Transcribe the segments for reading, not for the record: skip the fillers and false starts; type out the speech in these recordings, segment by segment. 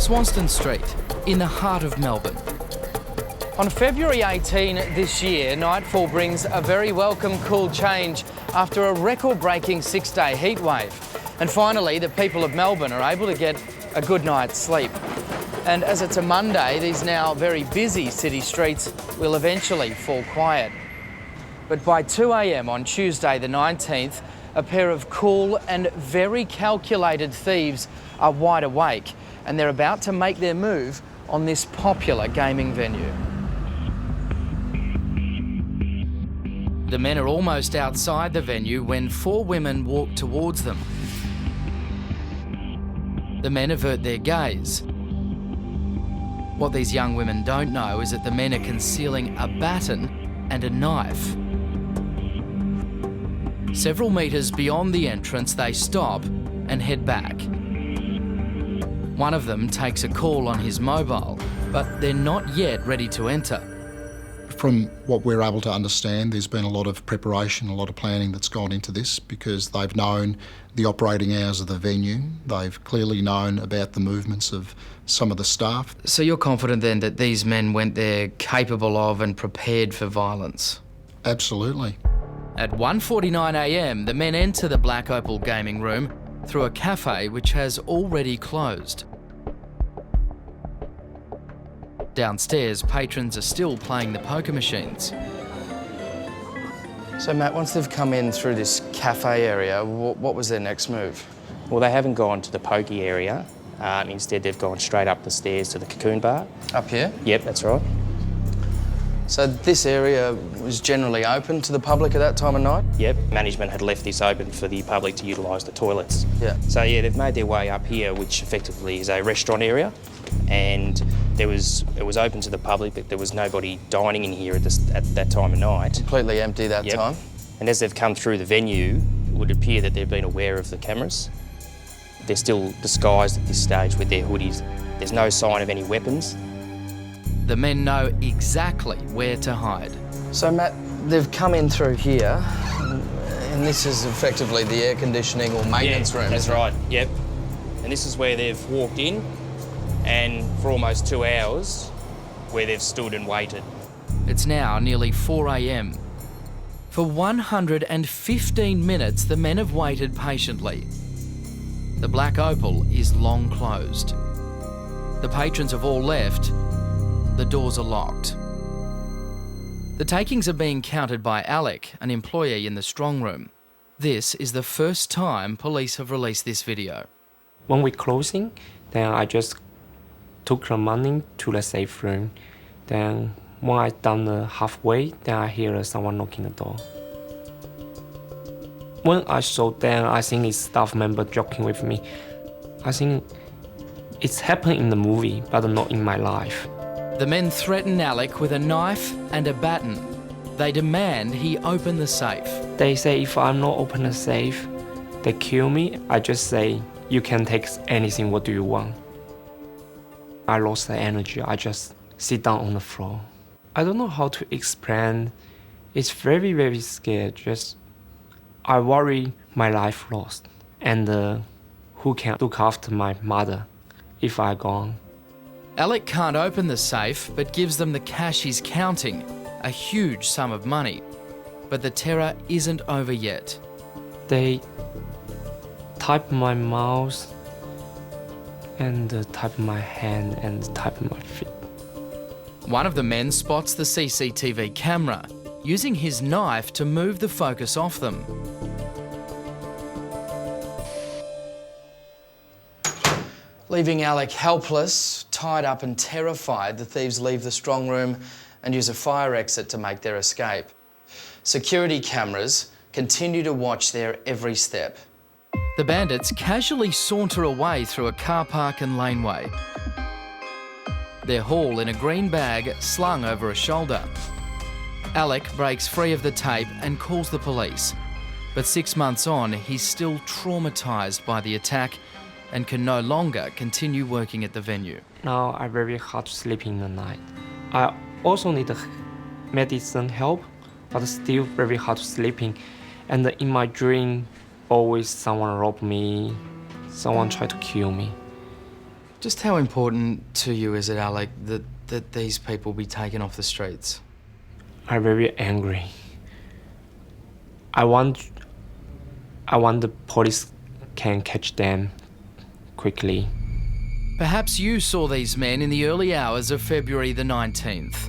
Swanston Street, in the heart of Melbourne. On February 18 this year, nightfall brings a very welcome cool change after a record-breaking 6-day heatwave. And finally, the people of Melbourne are able to get a good night's sleep. And as it's a Monday, these now very busy city streets will eventually fall quiet. But by 2 a.m. on Tuesday the 19th, a pair of cool and very calculated thieves are wide awake, and they're about to make their move on this popular gaming venue. The men are almost outside the venue when 4 women walk towards them. The men avert their gaze. What these young women don't know is that the men are concealing a baton and a knife. Several metres beyond the entrance, they stop and head back. One of them takes a call on his mobile, but they're not yet ready to enter. From what we're able to understand, there's been a lot of preparation, a lot of planning that's gone into this because they've known the operating hours of the venue. They've clearly known about the movements of some of the staff. So you're confident then that these men went there capable of and prepared for violence? Absolutely. At 1:49 a.m, the men enter the Black Opal gaming room through a cafe which has already closed. Downstairs, patrons are still playing the poker machines. So Matt, once they've come in through this cafe area, what was their next move? Well, they haven't gone to the pokey area. Instead, they've gone straight up the stairs to the Cocoon Bar. Up here? Yep, that's right. So this area was generally open to the public at that time of night? Yep, management had left this open for the public to utilise the toilets. Yeah. So yeah, they've made their way up here, which effectively is a restaurant area, and it was open to the public, but there was nobody dining in here at that time of night. Completely empty that time? And as they've come through the venue, it would appear that they've been aware of the cameras. They're still disguised at this stage with their hoodies. There's no sign of any weapons. The men know exactly where to hide. So Matt, they've come in through here, and this is effectively the air conditioning or maintenance room, that's right, yep. And this is where they've walked in, and for almost 2 hours, where they've stood and waited. It's now nearly 4 a.m. For 115 minutes, the men have waited patiently. The Black Opal is long closed. The patrons have all left. The doors are locked. The takings are being counted by Alec, an employee in the strong room. This is the first time police have released this video. When we're closing, then I just took the money to the safe room. Then when I done the halfway, then I hear someone knocking the door. When I saw them, I think it's staff member joking with me. I think it's happened in the movie, but not in my life. The men threaten Alec with a knife and a baton. They demand he open the safe. They say if I'm not open the safe, they kill me. I just say, you can take anything, what do you want? I lost the energy, I just sit down on the floor. I don't know how to explain. It's very, very scared. Just, I worry my life lost. And who can look after my mother if I'm gone? Alec can't open the safe, but gives them the cash he's counting, a huge sum of money. But the terror isn't over yet. They type my mouth and type my hand and type my feet. One of the men spots the CCTV camera, using his knife to move the focus off them. Leaving Alec helpless, tied up and terrified, the thieves leave the strong room and use a fire exit to make their escape. Security cameras continue to watch their every step. The bandits casually saunter away through a car park and laneway. Their haul in a green bag slung over a shoulder. Alec breaks free of the tape and calls the police. But 6 months on, he's still traumatised by the attack and can no longer continue working at the venue. Now I'm very hard to sleep in the night. I also need medicine help, but still very hard to sleeping. And in my dream, always someone robbed me, someone tried to kill me. Just how important to you is it, Alec, that these people be taken off the streets? I'm very angry. I want the police can catch them quickly. Perhaps you saw these men in the early hours of February the 19th.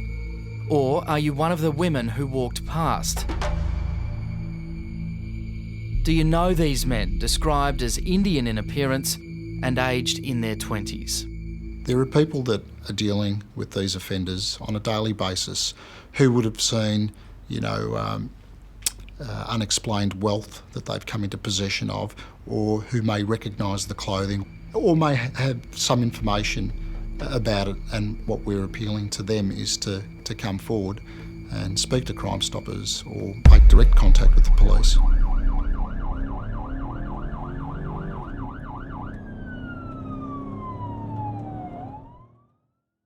Or are you one of the women who walked past? Do you know these men, described as Indian in appearance and aged in their 20s? There are people that are dealing with these offenders on a daily basis who would have seen, unexplained wealth that they've come into possession of, or who may recognise the clothing, or may have some information about it, and what we're appealing to them is to come forward and speak to Crime Stoppers or make direct contact with the police.